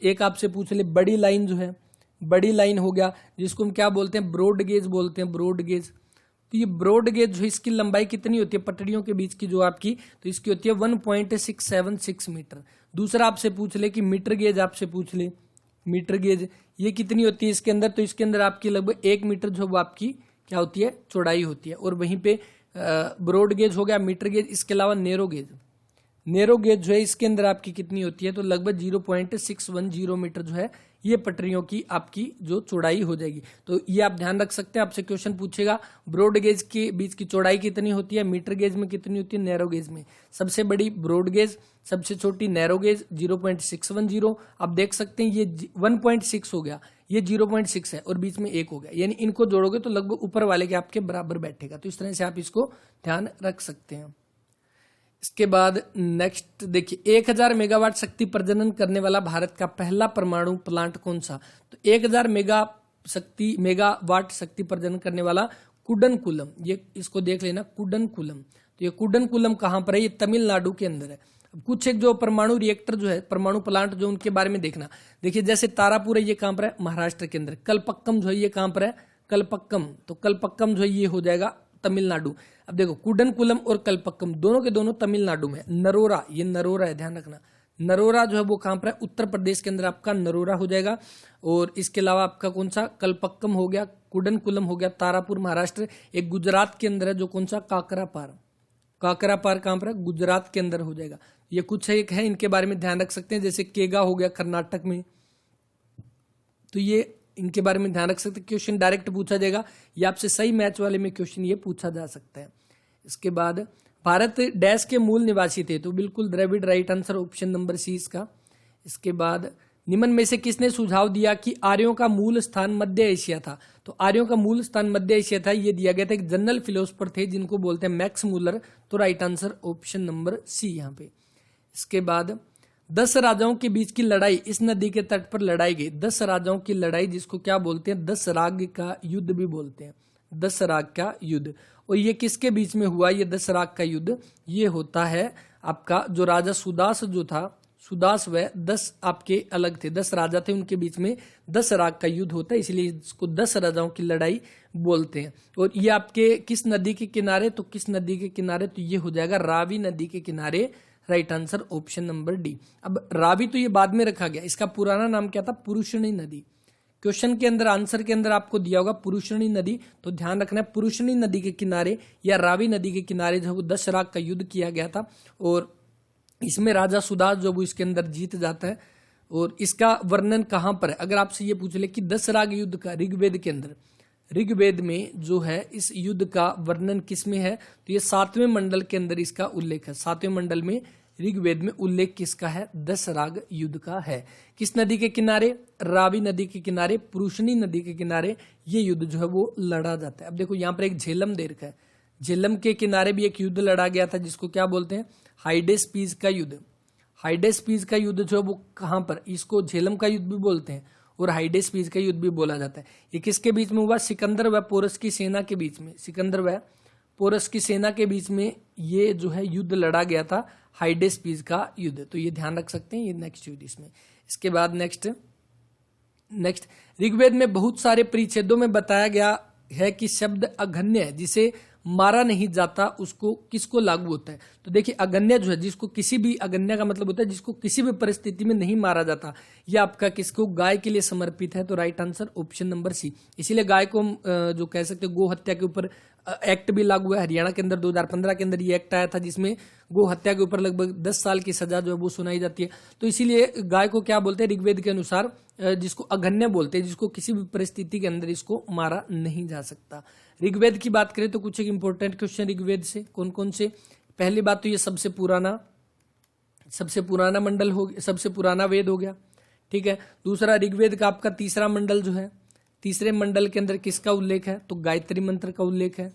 एक आपसे पूछ ले, बड़ी लाइन जो है, बड़ी लाइन हो गया, जिसको हम क्या बोलते हैं, ब्रॉड गेज बोलते हैं, ब्रॉड गेज। तो ये ब्रॉड गेज जो इसकी लंबाई कितनी होती है पटरियों के बीच की जो आपकी, तो इसकी होती है 1.676 मीटर। दूसरा आपसे पूछ ले कि मीटर गेज, आपसे पूछ ले मीटर गेज, ये कितनी होती है इसके अंदर, तो इसके अंदर आपकी लगभग 1 मीटर जो वो आपकी क्या होती है, चौड़ाई होती है। और वहीं पे ब्रॉड गेज हो गया, मीटर गेज। इसके अलावा नैरो गेज, नैरो गेज जो है इसके अंदर आपकी कितनी होती है, तो लगभग 0.610 मीटर जो है ये पटरियों की आपकी जो चौड़ाई हो जाएगी। तो ये आप ध्यान रख सकते हैं, आपसे क्वेश्चन पूछेगा ब्रॉड गेज के बीच की चौड़ाई कितनी होती है, मीटर गेज में कितनी होती है, नैरो गेज में। सबसे बड़ी ब्रॉड गेज, सबसे छोटी नैरो गेज 0.610। आप देख सकते हैं ये 1.6 हो गया, ये 0.6 है और बीच में 1 हो गया, यानी इनको जोड़ोगे तो लगभग ऊपर वाले के आपके बराबर बैठेगा। तो इस तरह से आप इसको ध्यान रख सकते हैं। इसके बाद नेक्स्ट देखिए, 1000 मेगावाट शक्ति प्रजनन करने वाला भारत का पहला परमाणु प्लांट कौन सा, तो 1000 मेगावाट शक्ति प्रजनन करने वाला कुडनकुलम, ये इसको देख लेना, कुडनकुलम। तो ये कुडनकुलम कहां पर है, ये तमिलनाडु के अंदर है। अब कुछ एक जो परमाणु रिएक्टर जो है, परमाणु प्लांट जो, उनके बारे में देखना। देखिए जैसे तारापुर है, ये कहां पर है, महाराष्ट्र के अंदर। कलपक्कम जो है ये कहां पर है, कलपक्कम, तो कलपक्कम जो है ये हो जाएगा तमिलनाडु। अब देखो कुडनकुलम और कलपक्कम दोनों के दोनों तमिलनाडु में। नरोरा, ये नरोरा है, ध्यान रखना, नरोरा जो है वो कहां पर है, उत्तर प्रदेश के अंदर आपका नरोरा हो जाएगा। और इसके अलावा आपका कौन सा, कलपक्कम हो गया, कुडनकुलम हो गया, तारापुर महाराष्ट्र। एक गुजरात के अंदर है जो कौन सा, काकरापार, काकरा पार कहाँ पर है? गुजरात के अंदर हो जाएगा। ये कुछ एक है, इनके बारे में ध्यान रख सकते हैं, जैसे केगा हो गया कर्नाटक में, तो ये इनके बारे में ध्यान रख सकते हैं। क्वेश्चन डायरेक्ट पूछा जाएगा, या आपसे सही मैच वाले में क्वेश्चन ये पूछा जा सकता है। इसके बाद भारत डैश के मूल निवासी थे, तो बिल्कुल Dravid, right answer option number C इसका। इसके बाद निम्न में से किसने सुझाव दिया कि आर्यों का मूल स्थान मध्य एशिया था? तो आर्यों का मूल स्थान मध्य एशिया था, ये दिया गया था, एक जनरल फिलोसफर थे जिनको बोलते हैं मैक्स मूलर, तो right answer option number C यहाँ पे। इसके बाद 10 राजाओं के बीच की लड़ाई इस नदी के तट पर लड़ाई गई। 10 राजाओं की लड़ाई, जिसको क्या बोलते हैं? 10 राग का युद्ध भी बोलते हैं, 10 राग का युद्ध। और ये किसके बीच में हुआ? ये 10 राग का युद्ध ये होता है आपका, जो राजा सुदास जो था, सुदास व 10 आपके अलग थे, 10 राजा थे, उनके बीच में 10 राग का युद्ध होता है, इसलिए इसको 10 राजाओं की लड़ाई बोलते हैं। और ये आपके किस नदी के किनारे? तो किस नदी के किनारे? तो ये हो जाएगा रावी नदी के किनारे, right answer option number D. अब रावी तो ये बाद में रखा गया, इसका पुराना नाम क्या था? पुरुषणी नदी। क्वेश्चन के अंदर, आंसर के अंदर आपको दिया होगा पुरुषणी नदी, तो ध्यान रखना है पुरुषणी नदी के किनारे या रावी नदी के किनारे जब 10 राग का युद्ध किया गया था, और इसमें राजा सुदास जो वो इसके अंदर जीत जाता है। और इसका वर्णन कहां पर है? अगर आपसे ये पूछ ले कि 10 राग युद्ध का ऋग्वेद के अंदर, ऋग्वेद में जो है इस युद्ध का वर्णन किसमें है? तो ये 7वें मंडल के अंदर इसका उल्लेख है। 7वें मंडल में ऋग्वेद में उल्लेख किसका है? 10 राग युद्ध का है। किस नदी के किनारे? रावी नदी के किनारे, पुरुषणी नदी के किनारे ये युद्ध जो है वो लड़ा जाता है। अब देखो यहाँ पर एक झेलम दे रखा है, झेलम के किनारे भी एक युद्ध लड़ा गया था, जिसको क्या बोलते हैं? हाइडेस्पीज का युद्ध। हाइडेस्पीज का युद्ध जो है वो कहां पर? इसको झेलम का युद्ध भी बोलते हैं और हाइडेस्पीज का युद्ध भी बोला जाता है। ये किसके बीच में हुआ? सिकंदर व पोरस की सेना के बीच में, सिकंदर व पोरस की सेना के बीच में ये जो है युद्ध लड़ा गया था, हाइडेस्पीज का युद्ध। तो ये ध्यान रख सकते हैं, ये नेक्स्ट युद्ध इसमें। इसके बाद नेक्स्ट ऋग्वेद में बहुत सारे परिच्छेदों में बताया गया है कि शब्द अघन्य है, जिसे मारा नहीं जाता, उसको किसको लागू होता है? तो देखिए अगन्य जो है, जिसको किसी भी, अगन्य का मतलब होता है जिसको किसी भी परिस्थिति में नहीं मारा जाता, ये आपका किसको? गाय के लिए समर्पित है, तो right answer option number C. इसीलिए गाय को जो कह सकते गो हत्या के ऊपर एक्ट भी लागू है। हरियाणा के अंदर 2015 के अंदर ये एक्ट आया था, जिसमें गो हत्या के ऊपर लगभग 10 साल की सजा जो है वो सुनाई जाती है। तो इसीलिए गाय को क्या बोलते हैं ऋग्वेद के अनुसार? जिसको अघन्य बोलते हैं, जिसको किसी भी परिस्थिति के अंदर इसको मारा नहीं जा सकता। ऋग्वेद की बात करें तो कुछ एक इंपॉर्टेंट क्वेश्चन ऋग्वेद से कौन कौन से? पहली बात तो ये सबसे पुराना मंडल हो गया, सबसे पुराना वेद हो गया, ठीक है। दूसरा ऋग्वेद का आपका तीसरा मंडल जो है, तीसरे मंडल के अंदर किसका उल्लेख है? तो गायत्री मंत्र का उल्लेख है,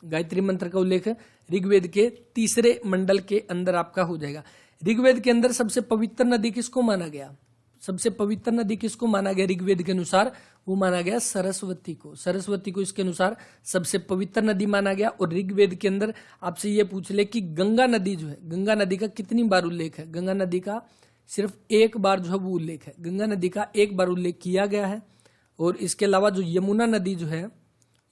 गायत्री मंत्र का उल्लेख है ऋग्वेद के तीसरे मंडल के अंदर आपका हो जाएगा। ऋग्वेद के अंदर सबसे पवित्र नदी किसको माना गया? सबसे पवित्र नदी किसको माना गया ऋग्वेद के अनुसार? वो माना गया सरस्वती को। सरस्वती को इसके अनुसार सबसे पवित्र नदी माना गया। और ऋग्वेद के अंदर आपसे ये पूछ ले कि गंगा नदी जो है, गंगा नदी का कितनी बार उल्लेख है? गंगा नदी का सिर्फ एक बार जो है वो उल्लेख है, गंगा नदी का एक बार उल्लेख किया गया है। और इसके अलावा जो यमुना नदी जो है,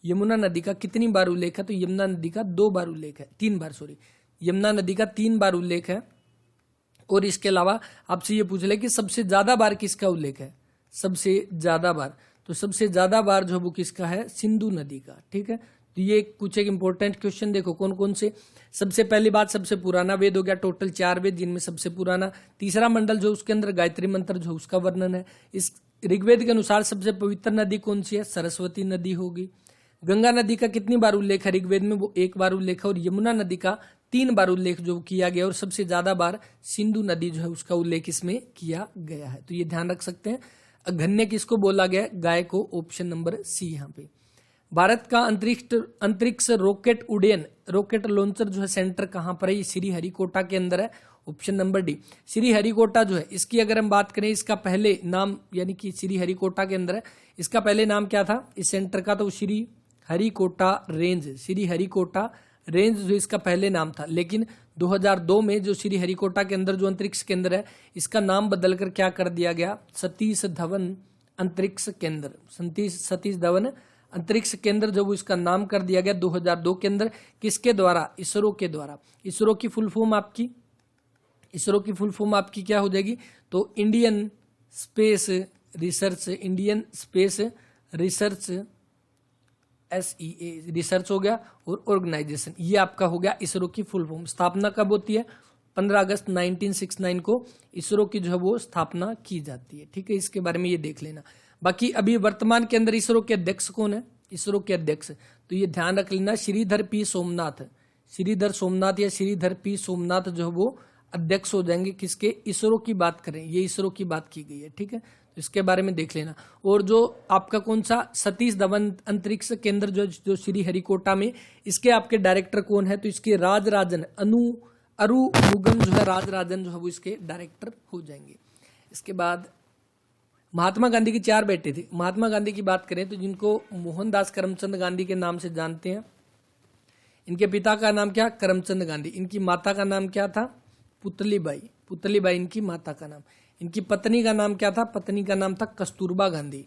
यमुना नदी का कितनी बार उल्लेख है? तो यमुना नदी का 2 बार उल्लेख है, 3 बार, सॉरी, यमुना नदी का 3 बार उल्लेख है। और इसके अलावा आपसे ये पूछ ले कि सबसे ज्यादा बार किसका उल्लेख है? सबसे ज्यादा बार, तो सबसे ज्यादा बार जो वो किसका है? सिंधु नदी का, ठीक है। तो ये कुछ एक इंपॉर्टेंट क्वेश्चन देखो कौन कौन से। सबसे पहली बात, सबसे पुराना वेद हो गया, टोटल 4 वेद जिनमें सबसे पुराना। तीसरा मंडल जो उसके अंदर गायत्री मंत्र जो उसका वर्णन है। इस ऋग्वेद के अनुसार सबसे पवित्र नदी कौन सी है? सरस्वती नदी होगी। गंगा नदी का कितनी बार उल्लेख है ऋग्वेद में? वो 1 बार उल्लेख है। और यमुना नदी का 3 बार उल्लेख जो किया गया। और सबसे ज्यादा बार सिंधु नदी जो है उसका उल्लेख इसमें किया गया है। तो ये ध्यान रख सकते हैं। अघन्य किसको बोला गया? गाय को, ऑप्शन नंबर सी यहाँ पे। भारत का अंतरिक्ष रॉकेट उड्डयन, रॉकेट लॉन्चर जो है सेंटर कहां पर है? ये श्रीहरिकोटा के अंदर है, ऑप्शन नंबर डी। श्रीहरिकोटा जो है इसकी अगर हम बात करें, इसका पहले नाम, यानी कि श्रीहरिकोटा के अंदर है, इसका पहले नाम क्या था इस सेंटर का? तो श्रीहरिकोटा रेंज, श्रीहरिकोटा रेंज जो इसका पहले नाम था। लेकिन 2002 में जो श्रीहरिकोटा के अंदर जो अंतरिक्ष केंद्र है, इसका नाम बदलकर क्या कर दिया गया? सतीश धवन अंतरिक्ष केंद्र, सतीश धवन अंतरिक्ष केंद्र जो इसका नाम कर दिया गया 2002 के अंदर। किसके द्वारा? इसरो के द्वारा। इसरो की फुल फॉर्म आपकी, इसरो की फुल फॉर्म आपकी क्या हो जाएगी? तो Indian space research, Indian space research SEA research हो गया, और ऑर्गेनाइजेशन, ये आपका हो गया इसरो की फुल फॉर्म। स्थापना कब होती है? 15 अगस्त 1969 को इसरो की जो है वो स्थापना की जाती है। ठीक है, इसके बारे में ये देख लेना। बाकी अभी वर्तमान के अंदर इसरो के अध्यक्ष कौन है? इसरो के अध्यक्ष तो ये ध्यान रख लेना, श्रीधर पी सोमनाथ, श्रीधर सोमनाथ या श्रीधर पी सोमनाथ जो है वो अध्यक्ष हो जाएंगे। किसके? इसरो की बात करें, ये इसरो की बात की गई है। ठीक है, तो इसके बारे में देख लेना। और जो आपका कौन सा सतीश धवन अंतरिक्ष केंद्र जो श्री हरिकोटा में, इसके आपके डायरेक्टर कौन है? तो इसके राजराजन अरुमुगम जो है, राजराजन जो है वो इसके डायरेक्टर हो जाएंगे। इसके बाद महात्मा गांधी के 4 बेटे थे। महात्मा गांधी की बात करें तो जिनको मोहनदास करमचंद गांधी के नाम से जानते हैं, इनके पिता का नाम क्या? करमचंद गांधी। इनकी माता का नाम क्या था? पुतलीबाई। पुतलीबाई इनकी माता का नाम। इनकी पत्नी का नाम क्या था? पत्नी का नाम था कस्तूरबा गांधी।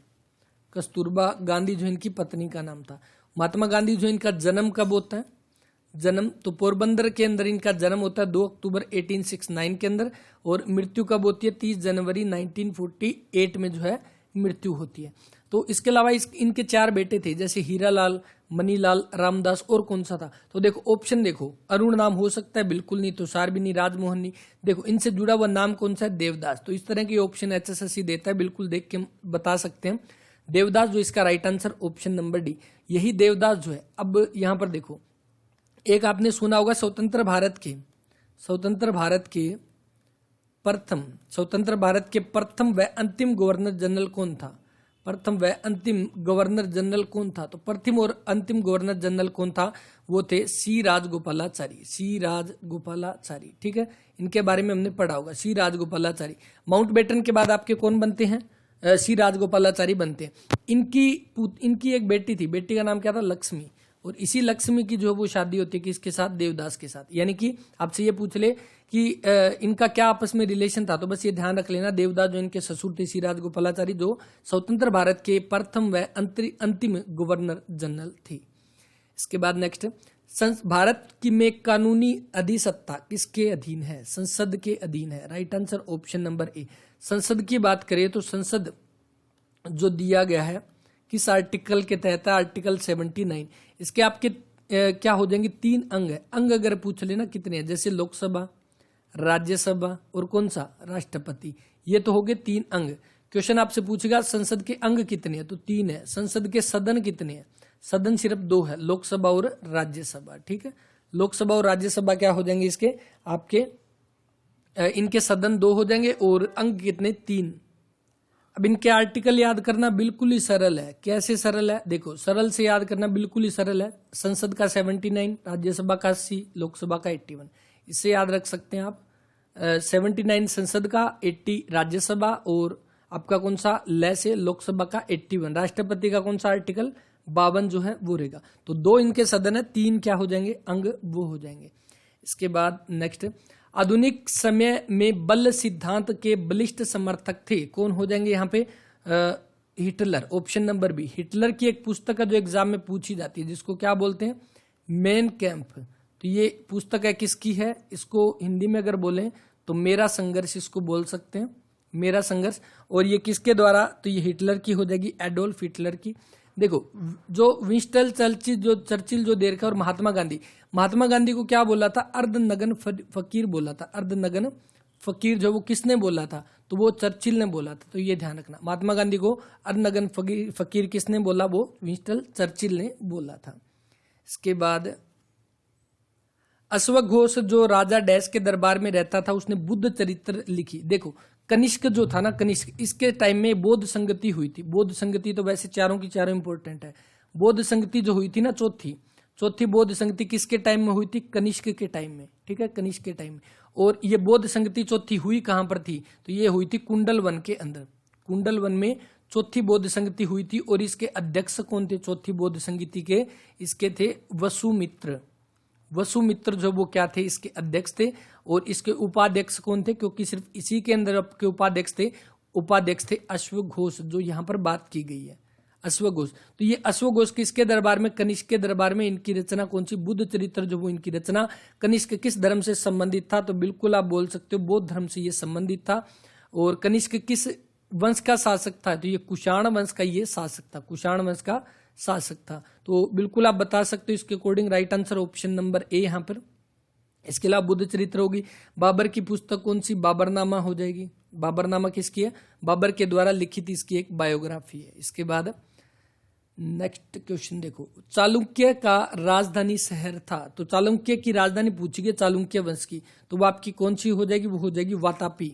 कस्तूरबा गांधी जो इनकी पत्नी का नाम था। महात्मा गांधी जो इनका जन्म कब होता है? जन्म तो पोरबंदर के अंदर इनका जन्म होता है 2 अक्टूबर 1869 के अंदर, और मृत्यु कब होती है? 30 जनवरी 1948 में जो है मृत्यु होती है। तो इसके अलावा इनके 4 बेटे थे, जैसे हीरालाल, मनीलाल, रामदास, और कौन सा था? तो देखो ऑप्शन देखो, अरुण नाम हो सकता है, बिल्कुल नहीं, तुषार भी नहीं, राजमोहन नहीं। देखो इनसे जुड़ा हुआ नाम कौन सा है? देवदास। तो इस तरह के ऑप्शन HSSC देता है, बिल्कुल देख के बता सकते हैं। देवदास जो इसका right answer option number D, यही देवदास जो है। अब यहां पर देखो, एक आपने सुना होगा स्वतंत्र भारत के प्रथम व अंतिम गवर्नर जनरल कौन था? प्रथम व अंतिम गवर्नर जनरल कौन था? तो प्रथम और अंतिम गवर्नर जनरल कौन था? वो थे सी राजगोपालाचारी। सी राजगोपालाचारी, ठीक है, इनके बारे में हमने पढ़ा होगा, सी राजगोपालाचारी। माउंटबेटन के बाद आपके कौन बनते हैं? सी राजगोपालाचारी बनते हैं। इनकी एक बेटी थी, बेटी का नाम क्या था? लक्ष्मी। और इसी लक्ष्मी की जो है वो शादी होती है किसके साथ? देवदास के साथ। यानी कि आपसे ये पूछ ले कि इनका क्या आपस में रिलेशन था, तो बस ये ध्यान रख लेना, देवदास जो इनके ससुर थे, सी राजगोपालाचारी, जो स्वतंत्र भारत के प्रथम व अंतिम गवर्नर जनरल थी। इसके बाद नेक्स्ट, भारत की में कानूनी अधिसत्ता किसके अधीन है? संसद के अधीन है। राइट आंसर ऑप्शन नंबर ए। संसद की बात करें तो संसद जो दिया गया है किस आर्टिकल के तहत है? आर्टिकल 79। इसके आपके क्या हो जाएंगे? 3 अंग है। अंग अगर पूछ लेना कितने हैं, जैसे लोकसभा, राज्यसभा और कौन सा? राष्ट्रपति। ये तो हो गए 3 अंग। क्वेश्चन आपसे पूछेगा संसद के अंग कितने हैं, तो 3 है। संसद के सदन कितने हैं? सदन सिर्फ 2 है, लोकसभा और राज्यसभा। ठीक है, लोकसभा और राज्यसभा क्या हो जाएंगे इसके आपके? इनके सदन 2 हो जाएंगे, और अंग कितने? 3। अब इनके आर्टिकल याद करना बिल्कुल ही सरल है। कैसे सरल है? देखो, सरल से याद करना बिल्कुल ही सरल है। संसद का 79, राज्यसभा का 80, लोकसभा का 81, इससे याद रख सकते हैं आप। 79 संसद का, 80 राज्यसभा, और आपका कौन सा? लय से लोकसभा का 81। राष्ट्रपति का कौन सा आर्टिकल? 52 जो है वो रहेगा। तो 2 इनके सदन है, 3 क्या हो जाएंगे? अंग वो हो जाएंगे। इसके बाद नेक्स्ट, आधुनिक समय में बल सिद्धांत के बलिष्ठ समर्थक थे, कौन हो जाएंगे यहाँ पे? Hitler. Option number B. Hitler की एक पुस्तक है जो एग्जाम में पूछी जाती है, जिसको क्या बोलते हैं? Main camp. तो ये पुस्तक है किसकी है? इसको हिंदी में अगर बोलें तो मेरा संघर्ष इसको बोल सकते हैं, मेरा संघर्ष। और ये किसके द्वारा? तो ये हिटलर की हो जाएगी, एडोल्फ हिटलर की। देखो, जो विंस्टन चर्चिल जो देर का, और महात्मा गांधी को क्या बोला था? अर्धनग्न फकीर बोला था। अर्धनग्न फकीर जो वो किसने बोला था? तो वो चर्चिल ने बोला था। तो ये ध्यान रखना, महात्मा गांधी को अर्धनग्न फकीर किसने बोला? वो विंस्टन चर्चिल ने बोला था। इसके बाद अश्वघोष जो राजा डैश के दरबार में रहता था, उसने बुद्ध चरित्र लिखी। देखो, कनिष्क जो था ना, कनिष्क, इसके टाइम में बौद्ध संगति हुई थी। बौद्ध संगति तो वैसे चारों की चारों इंपॉर्टेंट है। बौद्ध संगति जो हुई थी ना, चौथी बौद्ध संगति किसके टाइम में हुई थी? कनिष्क के टाइम में। ठीक है, कनिष्क के टाइम में। और ये बौद्ध संगति चौथी हुई कहां पर थी? तो ये हुई थी कुंडल वन के अंदर। कुंडल वन में चौथी बौद्ध संगति हुई थी। और इसके अध्यक्ष कौन थे चौथी बौद्ध संगति के? इसके थे वसुमित्र जो वो क्या थे? इसके अध्यक्ष थे। और इसके उपाध्यक्ष कौन थे? क्योंकि सिर्फ इसी के अंदर आपके उपाध्यक्ष थे अश्वघोष, जो यहाँ पर बात की गई है, अश्वघोष। तो ये अश्वघोष किसके दरबार में? कनिष्क के दरबार में। इनकी रचना कौन सी? बुद्ध चरित्र जो वो इनकी रचना। कनिष्क किस धर्म से संबंधित था? तो बिल्कुल आप बोल सकते हो बौद्ध धर्म से ये संबंधित था। और कनिष्क किस वंश का शासक था? तो ये कुषाण वंश का ये शासक था, कुषाण वंश का शासक था। तो बिल्कुल आप बता सकते हो इसके according right answer option number ए यहाँ पर। इसके अलावा बुद्ध चरित्र होगी। बाबर की पुस्तक कौन सी? बाबरनामा हो जाएगी। बाबरनामा किसकी है? बाबर के द्वारा लिखित इसकी एक बायोग्राफी है। इसके बाद नेक्स्ट क्वेश्चन देखो, चालुक्य का राजधानी शहर था। तो चालुक्य की राजधानी पूछी गई चालुक्य वंश की, तो वो आपकी कौन सी हो जाएगी? वो हो जाएगी वातापी।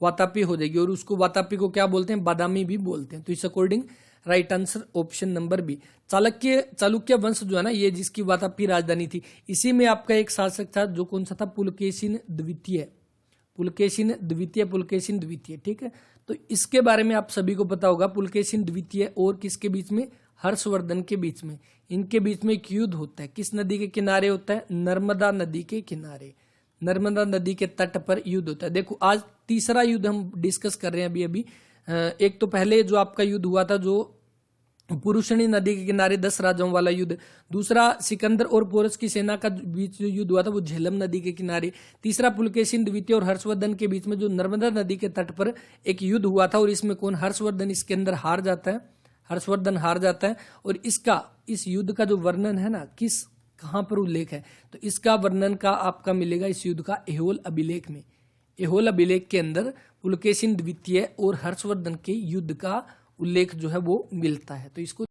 वातापी हो जाएगी। और उसको वातापी को क्या बोलते हैं? बादामी भी बोलते हैं। तो इस according right answer option number B. Chalukya वंश जो है ना, ये जिसकी वातापी राजधानी थी, इसी में आपका एक शासक था जो कौन सा था? पुलकेशिन द्वितीय। पुलकेशिन द्वितीय, ठीक है। तो इसके बारे में आप सभी को पता होगा। पुलकेशिन द्वितीय और किसके बीच में? हर्षवर्धन के बीच में। इनके बीच में एक युद्ध होता है। किस नदी के किनारे होता है? नर्मदा नदी के किनारे। नर्मदा नदी के तट पर युद्ध होता है। देखो आज तीसरा युद्ध हम डिस्कस कर रहे हैं अभी। एक तो पहले जो आपका युद्ध हुआ था, जो पुरुषणी नदी के किनारे 10 राजाओं वाला युद्ध। दूसरा सिकंदर और पोरस की सेना का बीच जो युद्ध हुआ था वो झेलम नदी के किनारे। तीसरा पुलकेशिन द्वितीय और हर्षवर्धन के बीच में जो नर्मदा नदी के तट पर एक युद्ध हुआ था, और इसमें कौन? हर्षवर्धन इसके अंदर हार जाता है। हर्षवर्धन हार जाता है। और इस युद्ध का जो वर्णन है ना, कहां पर उल्लेख है? तो इसका वर्णन का आपका मिलेगा इस युद्ध का ऐहोल अभिलेख में। ऐहोल अभिलेख के अंदर पुलकेशिन द्वितीय और हर्षवर्धन के युद्ध का उल्लेख जो है वो मिलता है। तो इसको